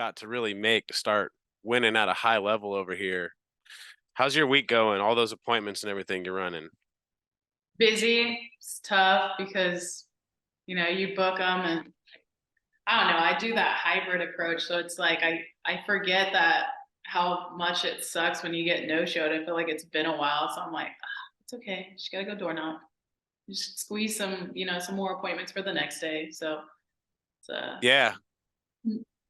got to really make to start winning at a high level over here. How's your week going? All those appointments and everything you're running. Busy. It's tough because, you book them and I don't know, I do that hybrid approach. So it's like I forget that how much it sucks when you get no-showed. I feel like it's been a while. So I'm like, it's okay. Just gotta go door knock. Just squeeze some more appointments for the next day. So it's Yeah,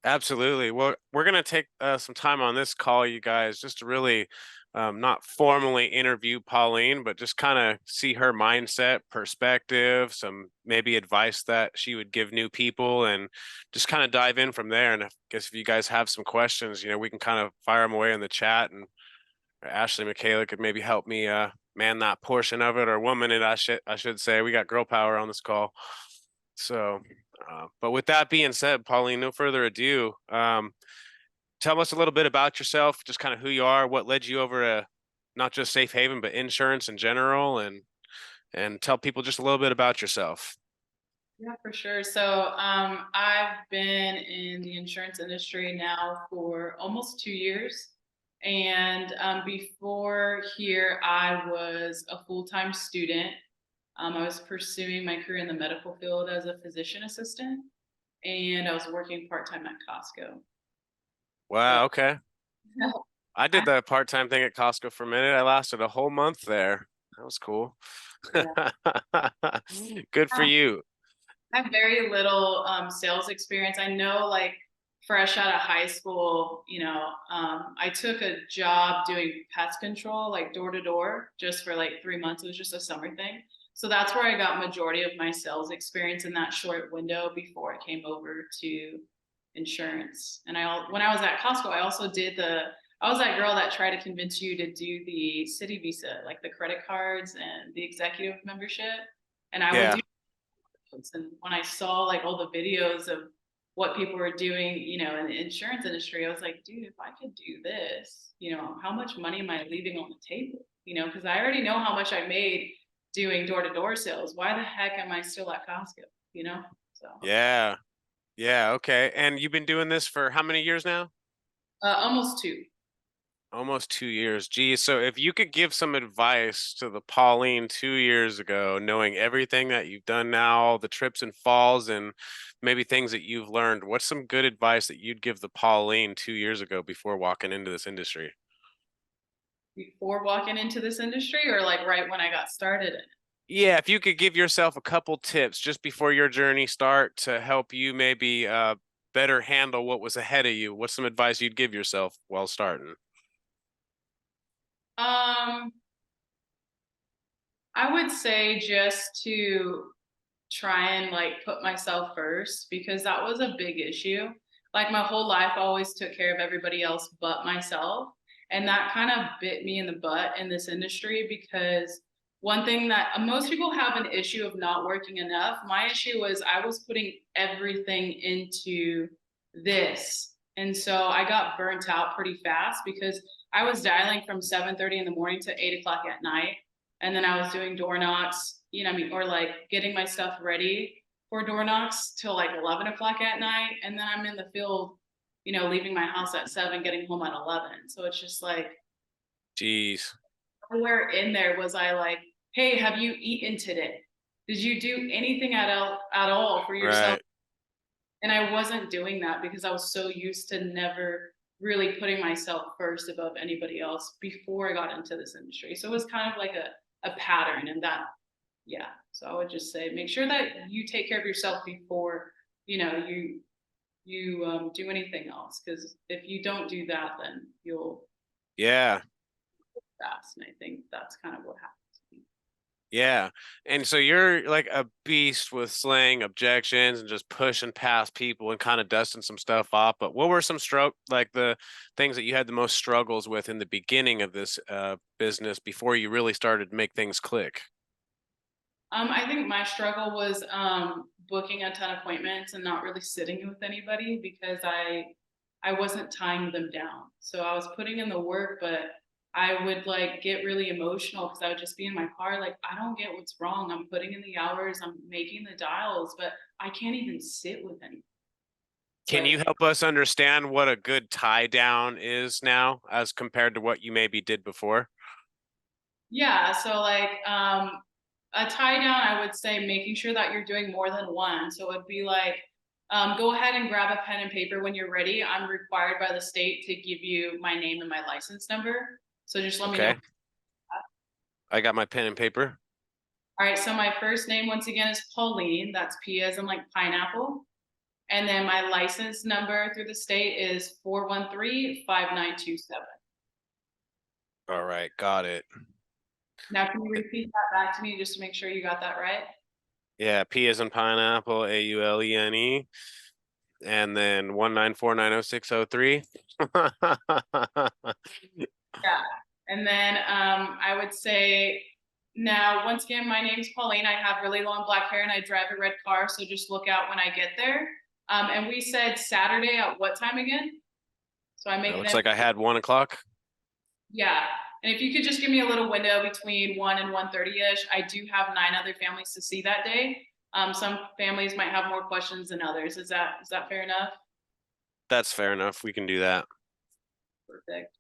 absolutely. Well, we're going to take some time on this call, you guys, just to really not formally interview Pauline, but just kind of see her mindset, perspective, some maybe advice that she would give new people, and just kind of dive in from there. And I guess if you guys have some questions, we can kind of fire them away in the chat, and Ashley Michaela could maybe help me man that portion of it, or woman it, I should say. We got girl power on this call. So, but with that being said, Pauline, no further ado. Tell us a little bit about yourself, just kind of who you are, what led you over to not just safe haven, but insurance in general, and tell people just a little bit about yourself. yeah, for sure. So I've been in the insurance industry now for almost 2 years. And before here, I was a full-time student. I was pursuing my career in the medical field as a physician assistant, and I was working part-time at Costco. So Wow. Okay. I did the part-time thing at Costco for a minute. I lasted a whole month there. That was cool. yeah, Good for you. I have very little sales experience. I know, like, fresh out of high school, I took a job doing pest control, like door to door, just for like 3 months. It was just a summer thing. So that's where I got majority of my sales experience in that short window before it came over to insurance. And when I was at Costco, I was that girl that tried to convince you to do the city visa, like the credit cards and the executive membership. And I would Yeah. do, and when I saw like all the videos of what people were doing, in the insurance industry, I was like, dude, if I could do this, how much money am I leaving on the table? Because I already know how much I made doing door to door sales. Why the heck am I still at Costco? So Yeah. Yeah. Okay. And you've been doing this for how many years now? almost two. Almost 2 years. Geez. So if you could give some advice to the Pauline 2 years ago, knowing everything that you've done now, all the trips and falls, and maybe things that you've learned, what's some good advice that you'd give the Pauline 2 years ago before walking into this industry? Before walking into this industry, or like right when I got started in it? Yeah, if you could give yourself a couple tips just before your journey start to help you maybe better handle what was ahead of you, what's some advice you'd give yourself while starting? Um, I would say just to try and like put myself first, because that was a big issue. Like my whole life I always took care of everybody else but myself. And that kind of bit me in the butt in this industry, because one thing that most people have an issue of not working enough. My issue was I was putting everything into this. And so I got burnt out pretty fast because I was dialing from 7:30 in the morning to 8 o'clock at night. And then I was doing door knocks, or like getting my stuff ready for door knocks till like 11 o'clock at night. And then I'm in the field, leaving my house at 7, getting home at 11. So it's just like, Jeez. where in there was I like, hey, have you eaten today? Did you do anything at all for yourself? Right. And I wasn't doing that because I was so used to never really putting myself first above anybody else before I got into this industry. So it was kind of like a pattern, and that, yeah. So I would just say make sure that you take care of yourself before you do anything else, because if you don't do that, then you'll Yeah. fast. And I think that's kind of what happened to me. Yeah. And so you're like a beast with slaying objections and just pushing past people and kind of dusting some stuff off. But what were some like the things that you had the most struggles with in the beginning of this business before you really started to make things click? I think my struggle was booking a ton of appointments and not really sitting with anybody, because I wasn't tying them down. So I was putting in the work, but I would like get really emotional because I would just be in my car like, I don't get what's wrong. I'm putting in the hours, I'm making the dials, but I can't even sit with anyone. Can But you help us understand what a good tie down is now as compared to what you maybe did before? yeah, so like a tie down, I would say making sure that you're doing more than one. So it'd be like, go ahead and grab a pen and paper when you're ready. I'm required by the state to give you my name and my license number. So just let me know. Okay, I got my pen and paper. All right, so my first name once again is Pauline. That's P as in like pineapple. And then my license number through the state is 413-5927. All right, got it. Now, can you repeat that back to me just to make sure you got that right? Yeah, P as in pineapple, Aulene, and then 194906003. Yeah. And then I would say now, once again, my name's Pauline. I have really long black hair and I drive a red car. So just look out when I get there. And we said Saturday at what time again? So I It make looks them, like I had 1 o'clock. yeah. And if you could just give me a little window between 1 and 1:30 ish, I do have 9 other families to see that day. Some families might have more questions than others. Is that fair enough? That's fair enough. We can do that. Perfect.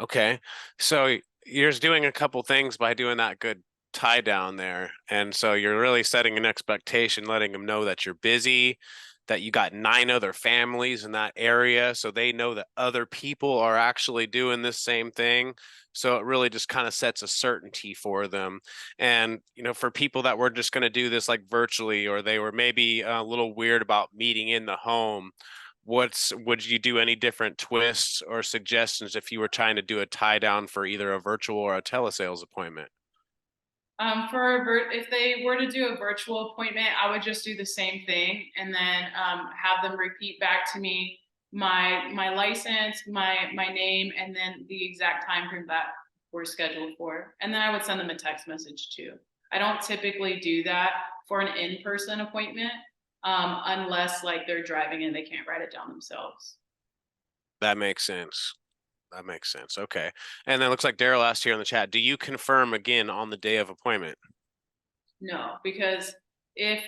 Okay. So you're just doing a couple things by doing that good tie down there. And so you're really setting an expectation, letting them know that you're busy, that you got 9 other families in that area. So they know that other people are actually doing this same thing. So it really just kind of sets a certainty for them. And, for people that were just going to do this like virtually, or they were maybe a little weird about meeting in the home, would you do any different twists or suggestions if you were trying to do a tie down for either a virtual or a telesales appointment? If they were to do a virtual appointment, I would just do the same thing and then have them repeat back to me my license, my name, and then the exact time frame that we're scheduled for. And then I would send them a text message too. I don't typically do that for an in-person appointment unless like they're driving and they can't write it down themselves. That makes sense. That makes sense. Okay. And then it looks like Daryl asked here in the chat, do you confirm again on the day of appointment? No, because if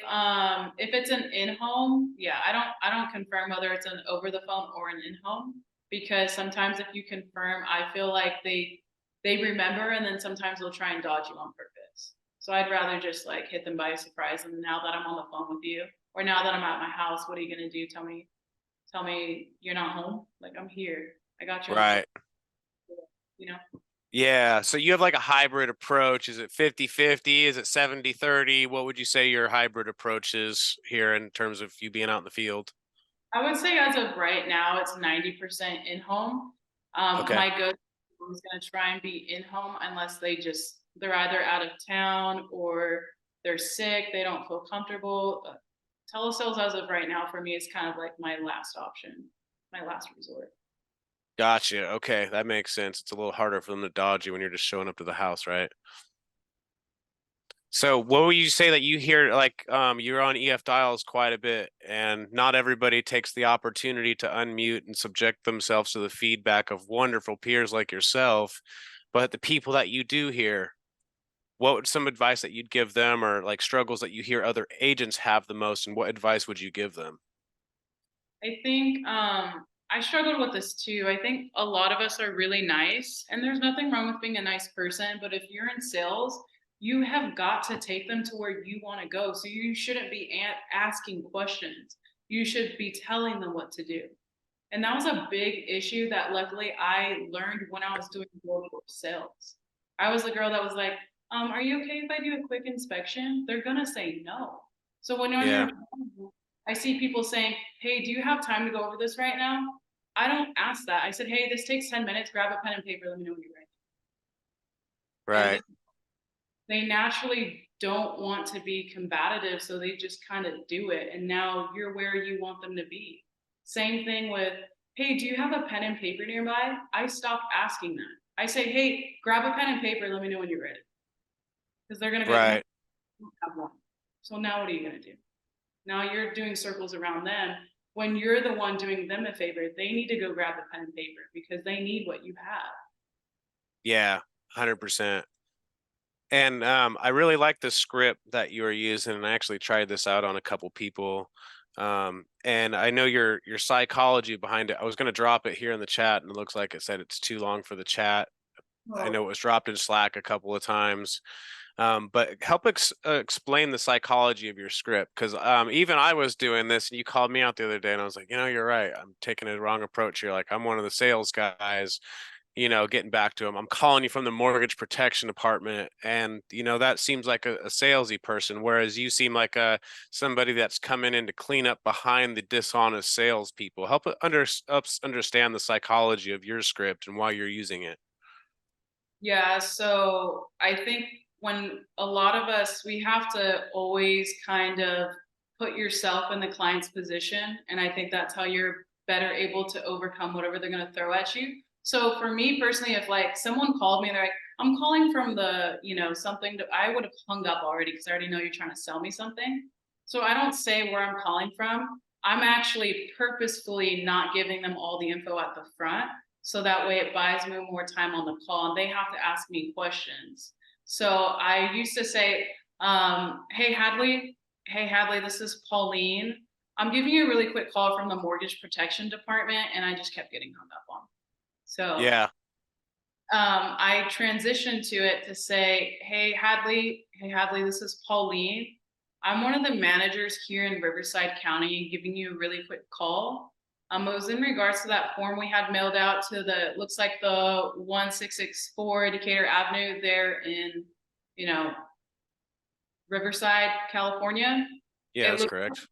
it's an in-home, yeah, I don't confirm whether it's an over the phone or an in-home because sometimes if you confirm, I feel like they remember and then sometimes they'll try and dodge you on purpose. So I'd rather just like hit them by a surprise and now that I'm on the phone with you or now that I'm at my house, what are you gonna do? Tell me you're not home? Like I'm here. I got you on the phone, Right. you know? Yeah. So you have like a hybrid approach. Is it 50-50? Is it 70-30? What would you say your hybrid approach is here in terms of you being out in the field? I would say as of right now, it's 90% in home. Okay. My go is going to try and be in home unless they're either out of town or they're sick, they don't feel comfortable. Telesales as of right now for me is kind of like my last option, my last resort. Gotcha. Okay. That makes sense. It's a little harder for them to dodge you when you're just showing up to the house, right? So what would you say that you hear like you're on EF dials quite a bit and not everybody takes the opportunity to unmute and subject themselves to the feedback of wonderful peers like yourself, but the people that you do hear, what would some advice that you'd give them or like struggles that you hear other agents have the most and what advice would you give them? I think I struggled with this too. I think a lot of us are really nice, and there's nothing wrong with being a nice person. But if you're in sales, you have got to take them to where you want to go. So you shouldn't be asking questions. You should be telling them what to do. And that was a big issue that luckily I learned when I was doing global sales. I was the girl that was like, are you okay if I do a quick inspection? They're gonna say no. So when on Yeah, your I see people saying, hey, do you have time to go over this right now? I don't ask that. I said, hey, this takes 10 minutes. Grab a pen and paper. Let me know when you're ready. And right. they naturally don't want to be combative. So they just kind of do it. And now you're where you want them to be. Same thing with, hey, do you have a pen and paper nearby? I stopped asking that. I say, hey, grab a pen and paper. Let me know when you're ready. Because they're going to be like, no, I Right. don't have one. So now what are you going to do? Now you're doing circles around them. When you're the one doing them a favor, they need to go grab a pen and paper because they need what you have. Yeah, 100%. And I really like the script that you were using, and I actually tried this out on a couple people. And I know your psychology behind it. I was going to drop it here in the chat, and it looks like it said it's too long for the chat. I Oh, know it was dropped in Slack a couple of times. But help explain the psychology of your script, because even I was doing this, and you called me out the other day, and I was like, you're right. I'm taking a wrong approach here. Like, I'm one of the sales guys, getting back to him. I'm calling you from the mortgage protection department, and that seems like a salesy person, whereas you seem like somebody that's coming in to clean up behind the dishonest salespeople. Help us understand the psychology of your script and why you're using it. yeah, so I think when a lot of us, we have to always kind of put yourself in the client's position. And I think that's how you're better able to overcome whatever they're going to throw at you. So for me personally, if like someone called me and they're like, I'm calling from the, something that I would have hung up already because I already know you're trying to sell me something. So I don't say where I'm calling from. I'm actually purposefully not giving them all the info at the front so that way it buys me more time on the call and they have to ask me questions. So I used to say, hey Hadley, this is Pauline. I'm giving you a really quick call from the mortgage protection department, and I just kept getting hung up on. So Yeah. I transitioned to it to say, hey Hadley, this is Pauline. I'm one of the managers here in Riverside County, giving you a really quick call. It was in regards to that form we had mailed out to looks like the 1664 Decatur Avenue there in, you know, Riverside, California. Yeah, It that's looks correct.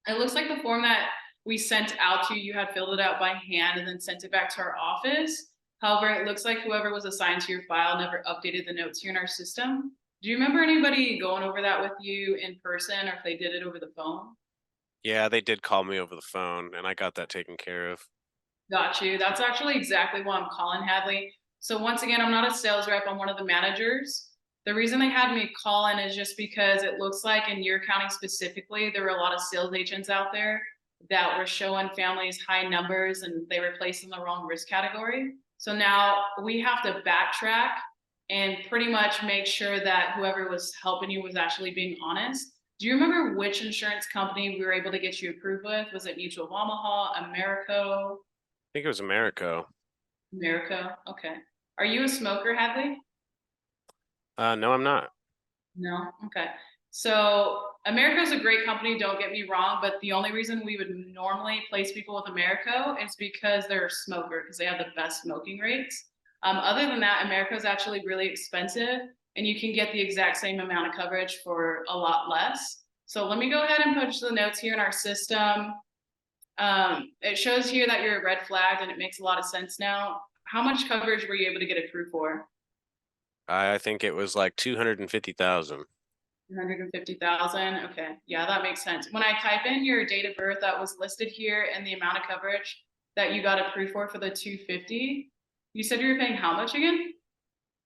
it looks like the form that we sent out to you, you had filled it out by hand and then sent it back to our office. However, it looks like whoever was assigned to your file never updated the notes here in our system. Do you remember anybody going over that with you in person or if they did it over the phone? Yeah, they did call me over the phone, and I got that taken care of. Got you. That's actually exactly why I'm calling Hadley. So once again, I'm not a sales rep, I'm one of the managers. The reason they had me call in is just because it looks like in your county specifically, there were a lot of sales agents out there that were showing families high numbers and they were placed in the wrong risk category. So now we have to backtrack and pretty much make sure that whoever was helping you was actually being honest. Do you remember which insurance company we were able to get you approved with? Was it Mutual of Omaha, Americo? I think it was Americo. America. Okay. Are you a smoker, Hadley? No, I'm not. No. Okay. So America is a great company. Don't get me wrong, but the only reason we would normally place people with Americo is because they're a smoker because they have the best smoking rates. Other than that, America is actually really expensive, and you can get the exact same amount of coverage for a lot less. So let me go ahead and punch the notes here in our system. It shows here that you're red flagged, and it makes a lot of sense now. How much coverage were you able to get approved for? I think it was like 250,000. 250,000. Okay. Yeah, that makes sense. When I type in your date of birth that was listed here and the amount of coverage that you got approved for the 250, you said you were paying how much again?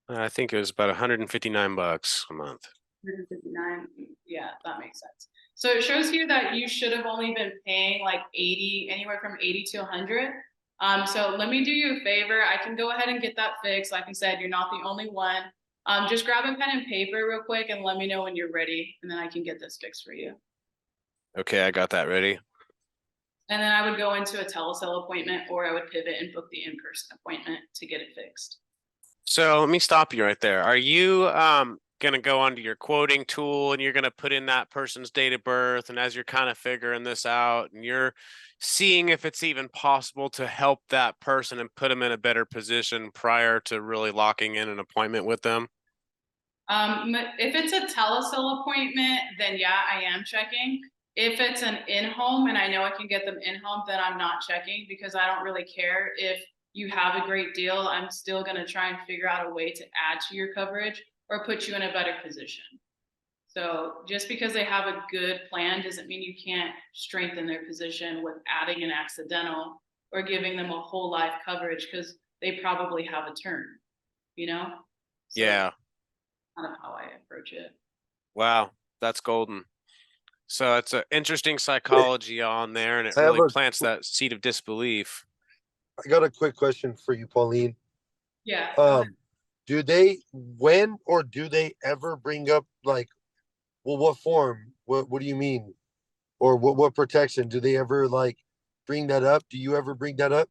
I think it was about 159 bucks a month. 159. Yeah, that makes sense. So it shows here that you should have only been paying like 80, anywhere from 80 to 100. So let me do you a favor. I can go ahead and get that fixed. Like I said, you're not the only one. Just grab a pen and paper real quick and let me know when you're ready, and then I can get this fixed for you. Okay, I got that ready. And then I would go into a telesale appointment or I would pivot and book the in-person appointment to get it fixed. So let me stop you right there. Are you going to go onto your quoting tool and you're going to put in that person's date of birth, and as you're kind of figuring this out and you're seeing if it's even possible to help that person and put them in a better position prior to really locking in an appointment with them? If it's a telesale appointment, then yeah, I am checking. If it's an in-home and I know I can get them in-home, then I'm not checking because I don't really care if you have a great deal. I'm still going to try and figure out a way to add to your coverage or put you in a better position. So just because they have a good plan doesn't mean you can't strengthen their position with adding an accidental or giving them a whole life coverage because they probably have a turn, you know? So Yeah. kind of how I approach it. Wow, that's golden. So it's an interesting psychology on there, and it I have really a, plants that seed of disbelief. I got a quick question for you, Pauline. Yeah, go ahead. Um, when or do they ever bring up like, well, what form? What do you mean? or what protection? Do they ever like bring that up? Do you ever bring that up?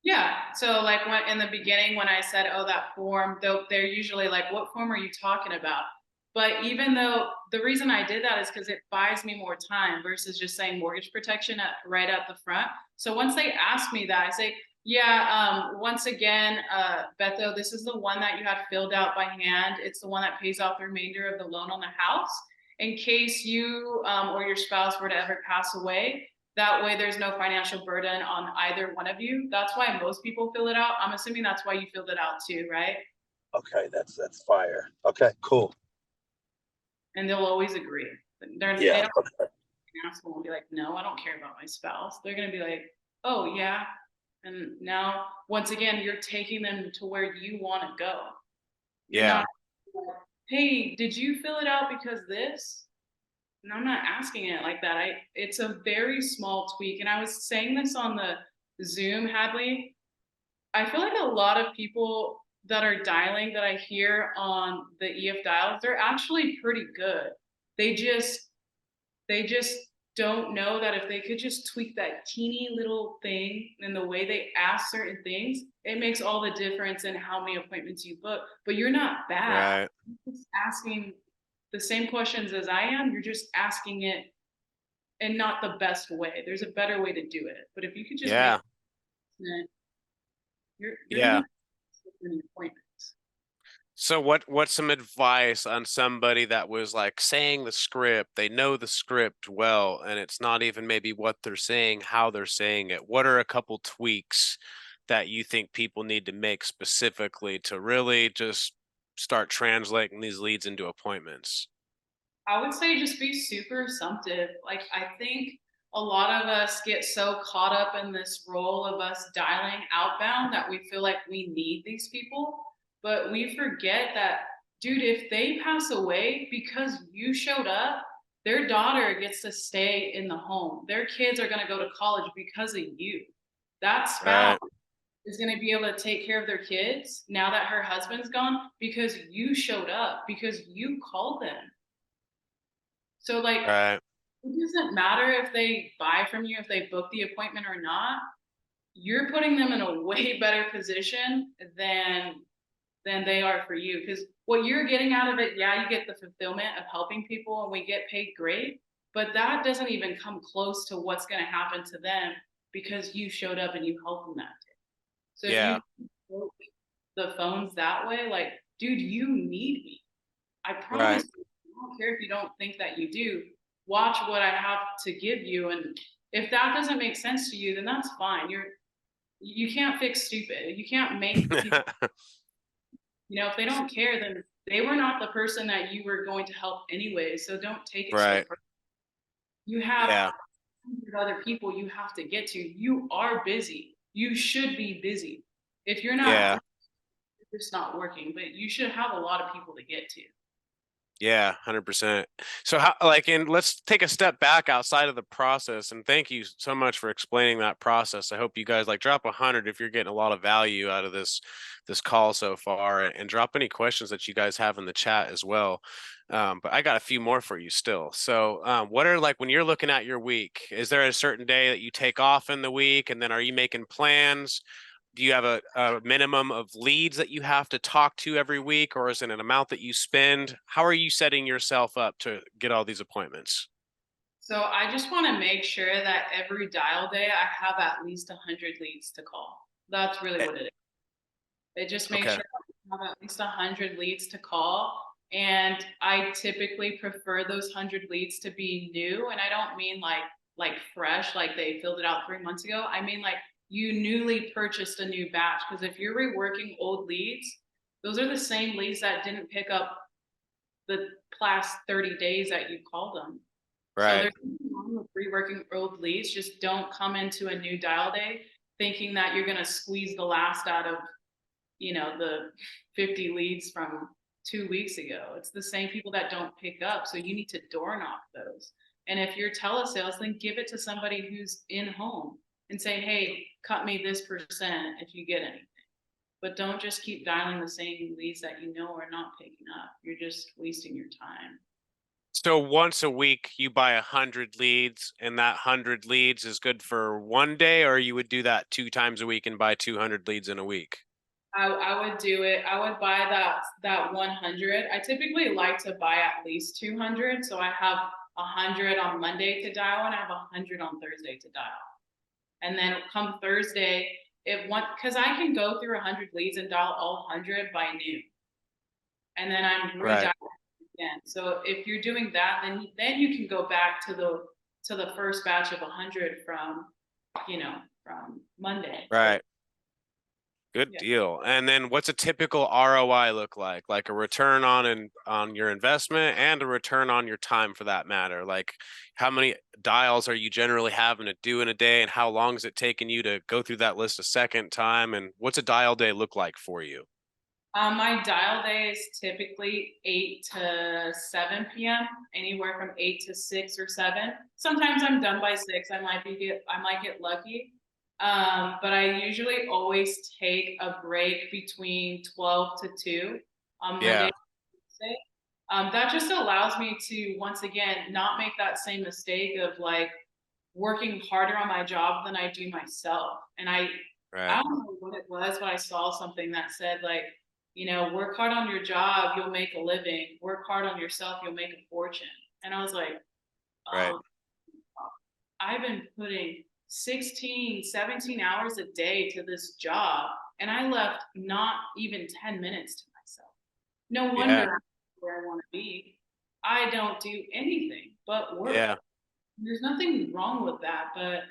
Yeah. So like when in the beginning when I said, "Oh, that form," they're usually like, "What form are you talking about?" But even though the reason I did that is because it buys me more time versus just saying mortgage protection right at the front. So once they ask me that, I say, "Yeah, once again, Beto, this is the one that you had filled out by hand. It's the one that pays off the remainder of the loan on the house. In case you or your spouse were to ever pass away, that way there's no financial burden on either one of you." That's why most people fill it out. I'm assuming that's why you filled it out too, right? Okay, that's fire. Okay, cool. And they'll always agree. They Yeah. don't ask and be like, "No, I don't care about my spouse." They're gonna be like, "Oh yeah." And now once again, you're taking them to where you want to go. You're Yeah. not like, "Hey, did you fill it out because this?" And I'm not asking it like that. It's a very small tweak. And I was saying this on the Zoom, Hadley. I feel like a lot of people that are dialing that I hear on the EF dials, they're actually pretty good. They just they just don't know that if they could just tweak that teeny little thing in the way they ask certain things, it makes all the difference in how many appointments you book. But you're not bad. Right. You're just asking the same questions as I am. You're just asking it in not the best way. There's a better way to do it. But if you could just make Yeah. it, you're gonna Yeah. be many appointments. So what's some advice on somebody that was like saying the script, they know the script well, and it's not even maybe what they're saying, how they're saying it. What are a couple tweaks that you think people need to make specifically to really just start translating these leads into appointments? I would say just be super assumptive. Like, I think a lot of us get so caught up in this role of us dialing outbound that we feel like we need these people. But we forget that, dude, if they pass away because you showed up, their daughter gets to stay in the home. Their kids are going to go to college because of you. That spouse Right. is going to be able to take care of their kids now that her husband's gone because you showed up, because you called them. So like Right. it doesn't matter if they buy from you, if they book the appointment or not. You're putting them in a way better position than they are for you. Because what you're getting out of it, yeah, you get the fulfillment of helping people and we get paid great, but that doesn't even come close to what's going to happen to them because you showed up and you helped them that day. So if you Yeah. book the phones that way, like, dude, you need me. I Right. promise you, I don't care if you don't think that you do. Watch what I have to give you. And if that doesn't make sense to you, then that's fine. You can't fix stupid. You can't make people, if they don't care, then they were not the person that you were going to help anyway. So don't take it so Right. personal. You have Yeah. 100 other people you have to get to. You are busy. You should be busy. If you're not Yeah. busy, it's just not working, but you should have a lot of people to get to. Yeah, 100%. So how like and let's take a step back outside of the process, and thank you so much for explaining that process. I hope you guys like drop 100 if you're getting a lot of value out of this call so far, and drop any questions that you guys have in the chat as well. But I got a few more for you still. So, what are like when you're looking at your week, is there a certain day that you take off in the week, and then are you making plans? Do you have a minimum of leads that you have to talk to every week, or is it an amount that you spend? How are you setting yourself up to get all these appointments? So I just want to make sure that every dial day I have at least 100 leads to call. That's really Eh, what it is. It just makes Okay. sure I have at least 100 leads to call. And I typically prefer those 100 leads to be new. And I don't mean like fresh, like they filled it out 3 months ago. I mean like you newly purchased a new batch. Because if you're reworking old leads, those are the same leads that didn't pick up the last 30 days that you called them. So Right. there's nothing wrong with reworking old leads. Just don't come into a new dial day thinking that you're going to squeeze the last out of, the 50 leads from 2 weeks ago. It's the same people that don't pick up. So you need to door knock those. And if you're telesales, then give it to somebody who's in home and say, hey, cut me this percent if you get anything. But don't just keep dialing the same leads that you know are not picking up. You're just wasting your time. So once a week you buy 100 leads, and that 100 leads is good for one day, or you would do that 2 times a week and buy 200 leads in a week? I would do it. I would buy that 100. I typically like to buy at least 200, so I have 100 on Monday to dial, and I have 100 on Thursday to dial. And then come Thursday, if one, because I can go through 100 leads and dial all 100 by noon, and then I'm Right, redialing again. So if you're doing that, then you can go back to the first batch of 100 from, from Monday. right. Good Yeah. deal. And then what's a typical ROI look like? Like a return on your investment and a return on your time for that matter. Like how many dials are you generally having to do in a day, and how long is it taking you to go through that list a second time, and what's a dial day look like for you? My dial day is typically 8 to 7 p.m., anywhere from 8 to 6 or 7. Sometimes I'm done by 6. I might get lucky. But I usually always take a break between 12 to 2 on Monday Yeah, and Tuesday. That just allows me to once again not make that same mistake of like working harder on my job than I do myself. And I right, don't know what it was, but I saw something that said like, work hard on your job, you'll make a living. Work hard on yourself, you'll make a fortune. And I was like, right. oh, I've been putting 16, 17 hours a day to this job, and I left not even 10 minutes to myself. No wonder Yeah, I'm where I want to be. I don't do anything but work. yeah, There's nothing wrong with that, but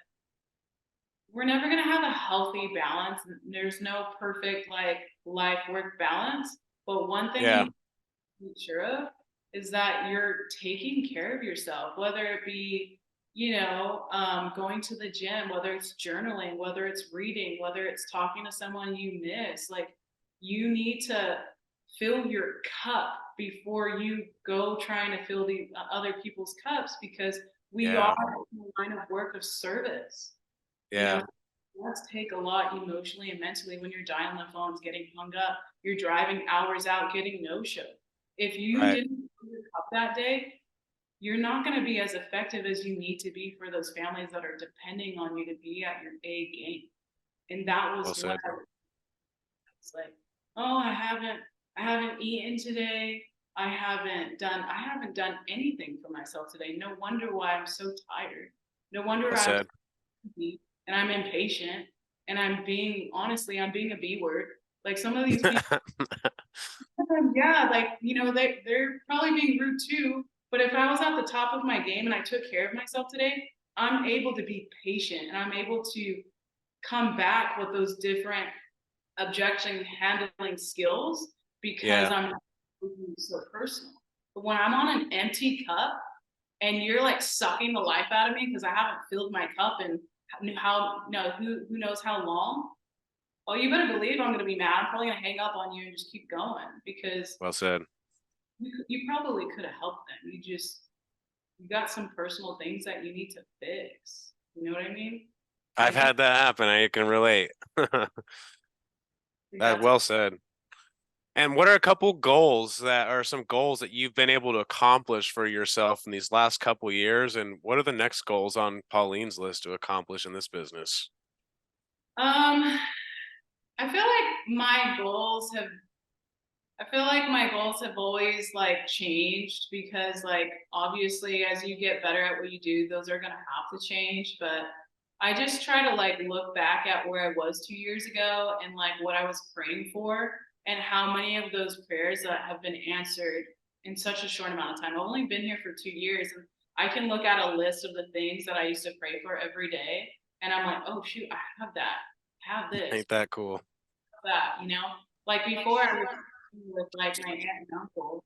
we're never going to have a healthy balance. There's no perfect like life work balance. But one thing you yeah, need to be sure of is that you're taking care of yourself, whether it be, going to the gym, whether it's journaling, whether it's reading, whether it's talking to someone you miss. Like you need to fill your cup before you go trying to fill the other people's cups because we are yeah, in a line of work of service. You know, yeah, does take a lot emotionally and mentally when you're dialing the phones, getting hung up, you're driving hours out, getting no show. If you right. didn't fill your cup that day, you're not going to be as effective as you need to be for those families that are depending on you to be at your A game. And that Well was when said. I was like, oh, I haven't eaten today. I haven't done anything for myself today. No wonder why I'm so tired. No wonder Well I'm said. and I'm impatient and I'm being a B word. Like some of these people, yeah, like, they're probably being rude too. But if I was at the top of my game and I took care of myself today, I'm able to be patient and I'm able to come back with those different objection handling skills because Yeah, I'm not so personal. But when I'm on an empty cup and you're like sucking the life out of me because I haven't filled my cup and how no who knows how long. Well, you better believe I'm gonna be mad. I'm probably gonna hang up on you and just keep going because well said. you probably could have helped them. You got some personal things that you need to fix. You know what I mean? So I I've think, had that happen. I can relate. I think That that's a well said. And what are a couple goals that are some goals that you've been able to accomplish for yourself in these last couple years? And what are the next goals on Pauline's list to accomplish in this business? um I feel like my goals have always like changed because like obviously as you get better at what you do, those are gonna have to change. But I just try to like look back at where I was 2 years ago and like what I was praying for and how many of those prayers that have been answered in such a short amount of time. I've only been here for 2 years and I can look at a list of the things that I used to pray for every day and I'm like, oh shoot, I have that, I have this, Ain't that cool? that, like before I was with like my aunt and uncle,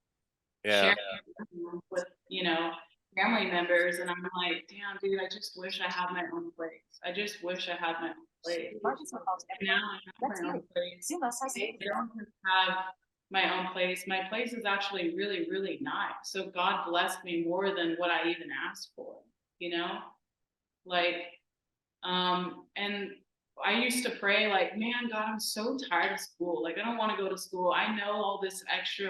Yeah, sharing with, family members, and I'm like, damn, dude, I just wish I had my own place. I just wish I had my own place. And now I have my own place. I don't just have my own place. My place is actually really, really nice. So God blessed me more than what I even asked for, you know? Like, and I used to pray like, man, God, I'm so tired of school. Like, I don't want to go to school. I know all these extra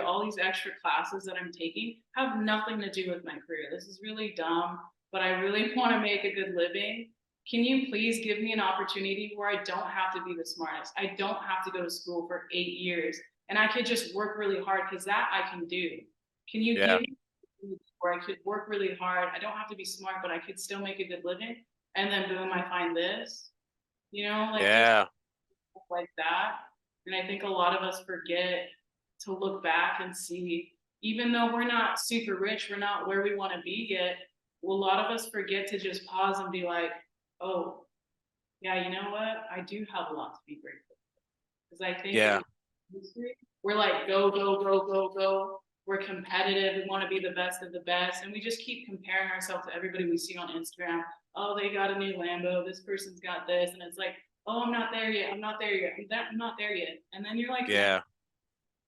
classes that I'm taking have nothing to do with my career. This is really dumb, but I really want to make a good living. Can you please give me an opportunity where I don't have to be the smartest? I don't have to go to school for 8 years and I could just work really hard because that I can do. Can you Yeah. give me where I could work really hard? I don't have to be smart, but I could still make a good living. And then boom, I find this, like just Yeah. like that. And I think a lot of us forget to look back and see, even though we're not super rich, we're not where we want to be yet. Well, a lot of us forget to just pause and be like, oh, yeah, you know what? I do have a lot to be grateful for. Because I think in Yeah. the industry, we're like, go, go, go, go, go. We're competitive. We want to be the best of the best. And we just keep comparing ourselves to everybody we see on Instagram. Oh, they got a new Lambo. This person's got this. And it's like, oh, I'm not there yet. I'm not there yet. I'm not there yet. And then you're like, Yeah.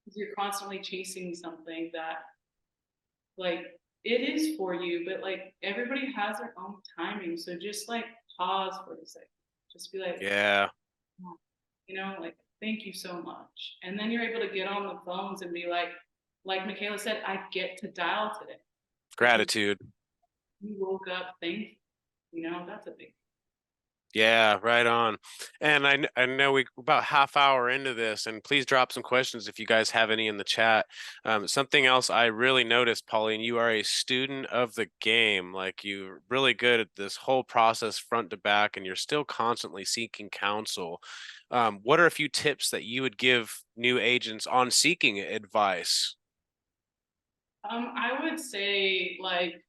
because you're constantly chasing something that, like, it is for you, but like everybody has their own timing. So just like pause for a second. Just be like, Yeah. like, thank you so much. And then you're able to get on the phones and be like Michaela said, I get to dial today because Gratitude. you woke up thankful. That's a big. Yeah, right on. And I know we about half hour into this, and please drop some questions if you guys have any in the chat. Something else I really noticed, Pauline, you are a student of the game. Like you're really good at this whole process front to back, and you're still constantly seeking counsel. What are a few tips that you would give new agents on seeking advice? I would say like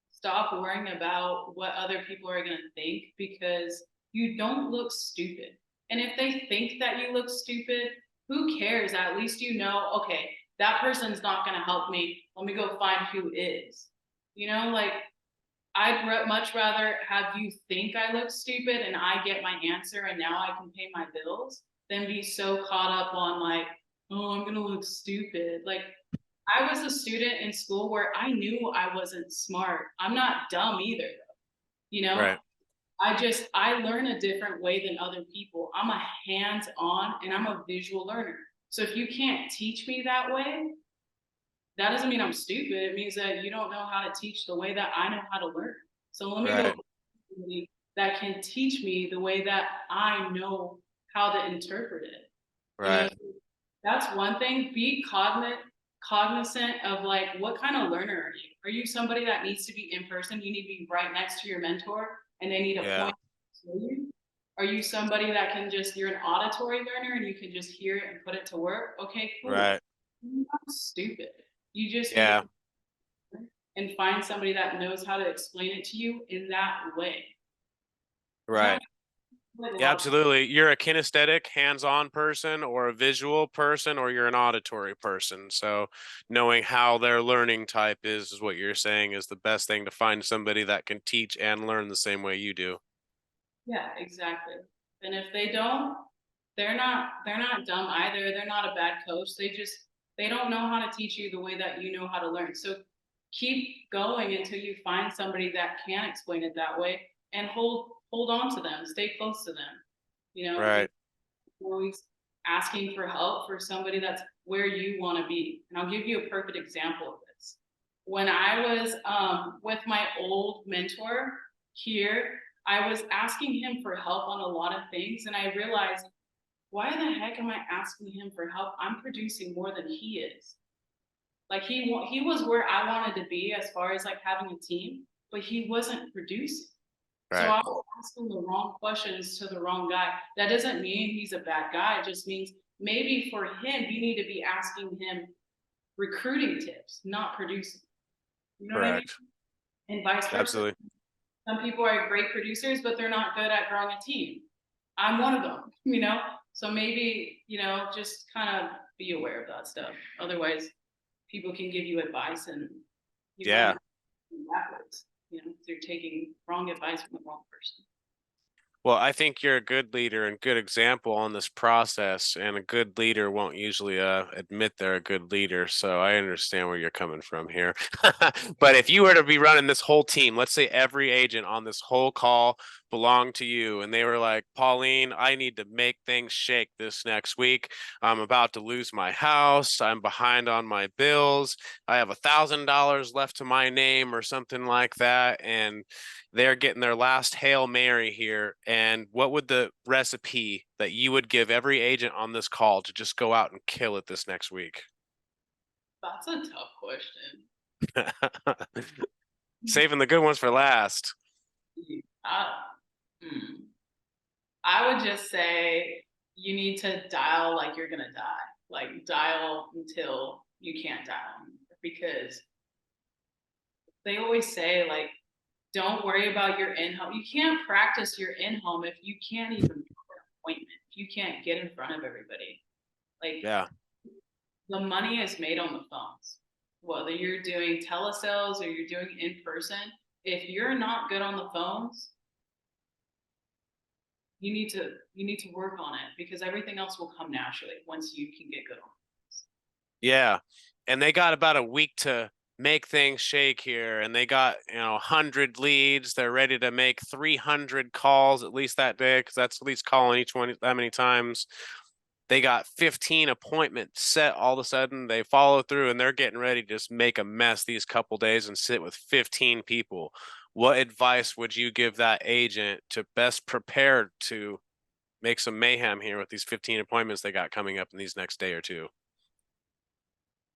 stop worrying about what other people are going to think because you don't look stupid. And if they think that you look stupid, who cares? At least okay, that person's not going to help me. Let me go find who is. Like I'd much rather have you think I look stupid and I get my answer and now I can pay my bills than be so caught up on like, oh, I'm going to look stupid. Like I was a student in school where I knew I wasn't smart. I'm not dumb either, though. You know, Right, I learn a different way than other people. I'm a hands-on and I'm a visual learner. So if you can't teach me that way, that doesn't mean I'm stupid. It means that you don't know how to teach the way that I know how to learn. So let me go right, to somebody that can teach me the way that I know how to interpret it. You know, right, that's one thing. Be cognizant of like what kind of learner are you? Are you somebody that needs to be in person? You need to be right next to your mentor and they need a yeah, point to you? Are you somebody that you're an auditory learner and you can just hear it and put it to work? Okay, cool. right, You're not stupid. You just need yeah, to and find somebody that knows how to explain it to you in that way. Does that right. make a Yeah, lot of sense? absolutely. You're a kinesthetic, hands-on person, or a visual person, or you're an auditory person. So knowing how their learning type is what you're saying is the best thing to find somebody that can teach and learn the same way you do. Yeah, exactly. And if they don't, they're not dumb either. They're not a bad coach. They don't know how to teach you the way that you know how to learn. So keep going until you find somebody that can explain it that way and hold on to them, stay close to them. And Right, always asking for help for somebody that's where you want to be. And I'll give you a perfect example of this. When I was with my old mentor here, I was asking him for help on a lot of things, and I realized, why the heck am I asking him for help? I'm producing more than he is. Like he was where I wanted to be as far as like having a team, but he wasn't producing. So right, I was asking the wrong questions to the wrong guy. That doesn't mean he's a bad guy. It just means maybe for him, you need to be asking him recruiting tips, not producing. You know what I mean? correct. And vice versa. Absolutely. Some people are great producers, but they're not good at growing a team. I'm one of them. So maybe, just kind of be aware of that stuff. Otherwise, people can give you advice and you might Yeah. end up backwards, you're taking wrong advice from the wrong person. Well, I think you're a good leader and good example on this process, and a good leader won't usually admit they're a good leader. So I understand where you're coming from here. But if you were to be running this whole team, let's say every agent on this whole call belong to you, and they were like, Pauline, I need to make things shake this next week. I'm about to lose my house. I'm behind on my bills. I have $1,000 left to my name or something like that. And they're getting their last Hail Mary here. And what would the recipe that you would give every agent on this call to just go out and kill it this next week? That's a tough question. Saving the good ones for last. Uh, hmm. I would just say you need to dial like you're gonna die. Like dial until you can't dial anymore. Because they always say like, don't worry about your in-home. You can't practice your in-home if you can't even get an appointment. If you can't get in front of everybody. Like Yeah. the money is made on the phones. Whether you're doing telesales or you're doing in person, if you're not good on the phones, you need to work on it because everything else will come naturally once you can get good on it. Yeah. And they got about a week to make things shake here. And they got, 100 leads. They're ready to make 300 calls at least that day, because that's at least calling each one that many times. They got 15 appointments set all of a sudden. They follow through and they're getting ready to just make a mess these couple days and sit with 15 people. What advice would you give that agent to best prepare to make some mayhem here with these 15 appointments they got coming up in these next day or two?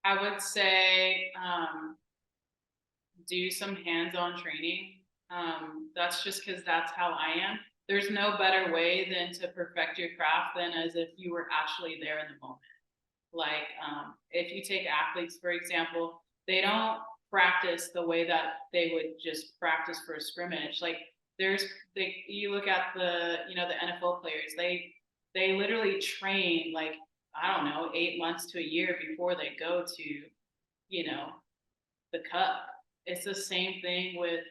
I would say do some hands-on training. That's just because that's how I am. There's no better way than to perfect your craft than as if you were actually there in the moment. Like if you take athletes, for example, they don't practice the way that they would just practice for a scrimmage. Like you look at the NFL players, they literally train like, I don't know, 8 months to a year before they go to, you know, the cup. It's the same thing with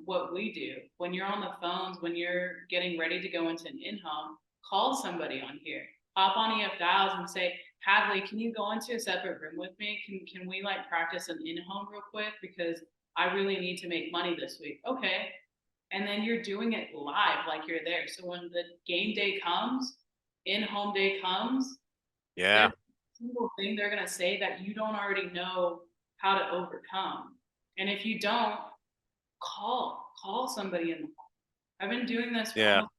what we do. When you're on the phones, when you're getting ready to go into an in-home, call somebody on here. Hop on EF Dials and say, Hadley, can you go into a separate room with me? Can we like practice an in-home real quick? Because I really need to make money this week. Okay. And then you're doing it live like you're there. So when the game day comes, in-home day comes, there's Yeah. a single thing they're gonna say that you don't already know how to overcome. And if you don't, call somebody in the home. I've been doing this for Yeah. almost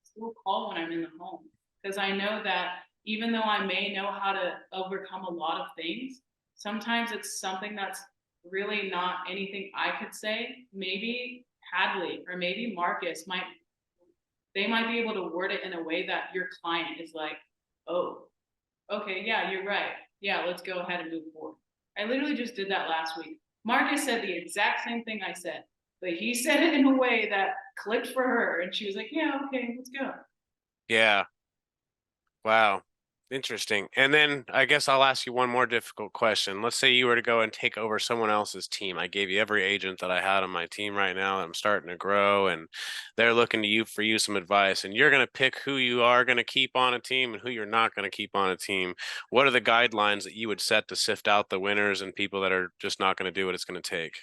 still call when I'm in the home because I know that even though I may know how to overcome a lot of things, sometimes it's something that's really not anything I could say. Maybe Hadley or maybe Marcus might be able to word it in a way that your client is like, oh, okay, yeah, you're right. Yeah, let's go ahead and move forward. I literally just did that last week. Marcus said the exact same thing I said, but he said it in a way that clicked for her, and she was like, "Yeah, okay, let's go." Yeah. Wow. Interesting. And then I guess I'll ask you one more difficult question. Let's say you were to go and take over someone else's team. I gave you every agent that I had on my team right now. I'm starting to grow, and they're looking to you for some advice. And you're going to pick who you are going to keep on a team and who you're not going to keep on a team. What are the guidelines that you would set to sift out the winners and people that are just not going to do what it's going to take?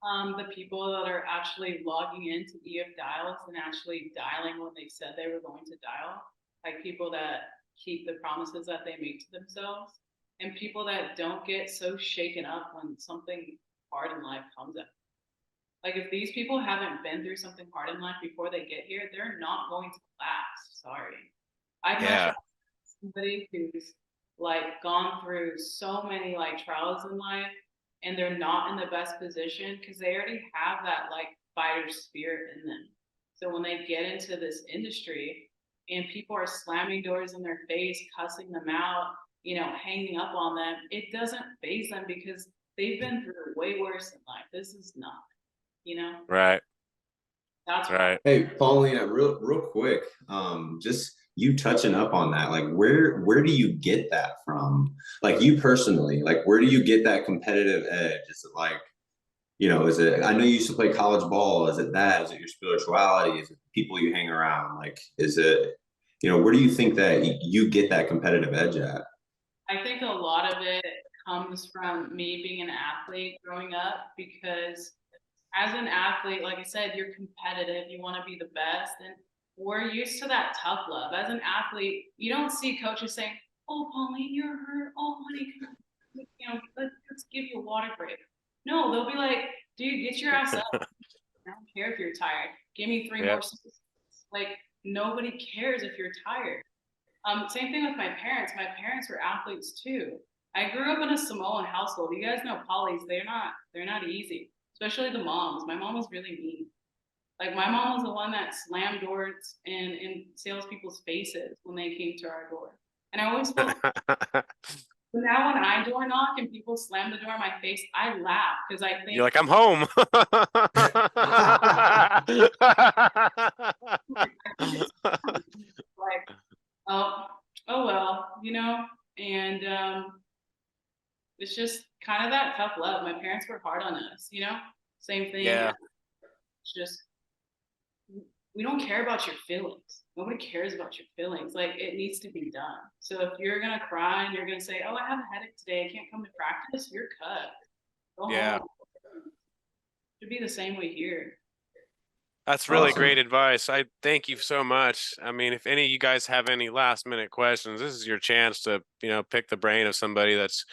The people that are actually logging into EF dials and actually dialing when they said they were going to dial, like people that keep the promises that they make to themselves, and people that don't get so shaken up when something hard in life comes up. Like if these people haven't been through something hard in life before they get here, they're not going to last. Sorry. I'd much Yeah. rather somebody who's like gone through so many like trials in life and they're not in the best position because they already have that like fighter spirit in them. So when they get into this industry and people are slamming doors in their face, cussing them out, hanging up on them, it doesn't faze them because they've been through way worse in life. This is not, you know, Right. that's why. Right. Hey, Paulina, real quick, just you touching up on that, like where do you get that from? Like you personally, like where do you get that competitive edge? Is it like, is it, I know you used to play college ball. Is it that? Is it your spirituality? Is it the people you hang around? Like, is it, where do you think that you get that competitive edge at? I think a lot of it comes from me being an athlete growing up because as an athlete, like I said, you're competitive, you want to be the best, and we're used to that tough love. As an athlete, you don't see coaches saying, "Oh, Pauline, you're hurt. Oh, honey, let's give you a water break." No, they'll be like, "Dude, get your ass up. I don't care if you're tired. Give me three Yeah. more seconds." Like nobody cares if you're tired. Same thing with my parents. My parents were athletes too. I grew up in a Samoan household. You guys know polys, they're not easy, especially the moms. My mom was really mean. Like my mom was the one that slammed doors in salespeople's faces when they came to our door. And I always felt now when I door knock and people slam the door in my face, I laugh because I think You're like, I'm home. like, oh, oh well, and it's just kind of that tough love. My parents were hard on us, same thing. Yeah. It's just we don't care about your feelings. Nobody cares about your feelings. Like it needs to be done. So if you're gonna cry and you're gonna say, "Oh, I have a headache today. I can't come to practice," you're cut. Go Yeah. home. Should be the same way here. That's really Awesome. great advice. I thank you so much. I mean, if any of you guys have any last minute questions, this is your chance to, pick the brain of somebody that's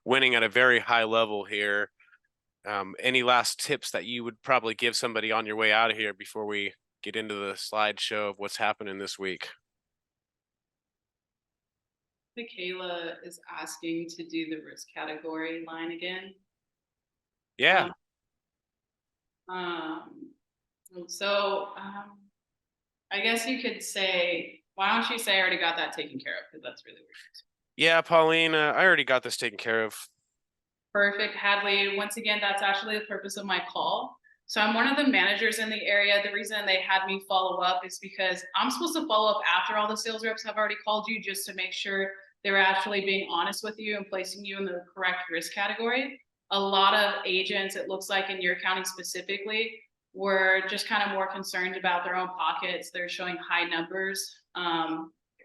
winning at a very high level here. Any last tips that you would probably give somebody on your way out of here before we get into the slideshow of what's happening this week? Michaela is asking to do the risk category line again. Yeah. I guess you could say, why don't you say I already got that taken care of? Because that's really weird. Yeah, Pauline, I already got this taken care of. Perfect, Hadley. Once again, that's actually the purpose of my call. So I'm one of the managers in the area. The reason they had me follow up is because I'm supposed to follow up after all the sales reps have already called you, just to make sure they're actually being honest with you and placing you in the correct risk category. A lot of agents, it looks like in your county specifically, were just kind of more concerned about their own pockets. They're showing high numbers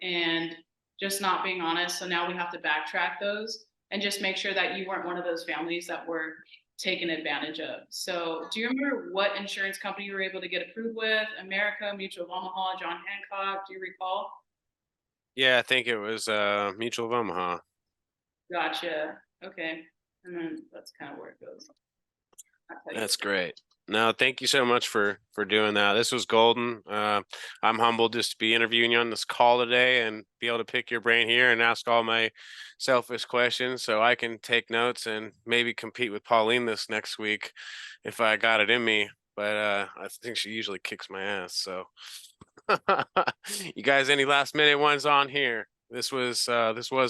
and just not being honest. So now we have to backtrack those and just make sure that you weren't one of those families that were taken advantage of. So do you remember what insurance company you were able to get approved with? America, Mutual of Omaha, John Hancock, do you recall? Yeah, I think it was Mutual of Omaha. Gotcha. Okay. And then that's kind of where it goes. That's great. No, thank you so much for doing that. This was golden. I'm humbled just to be interviewing you on this call today and be able to pick your brain here and ask all my selfish questions so I can take notes and maybe compete with Pauline this next week if I got it in me. But I think she usually kicks my ass. So you guys, any last minute ones on here? This was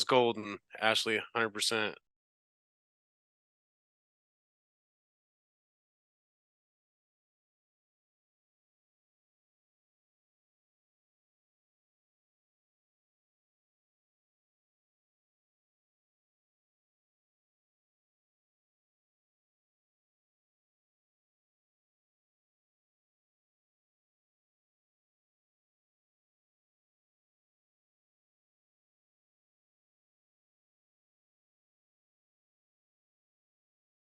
golden, Ashley, 100%.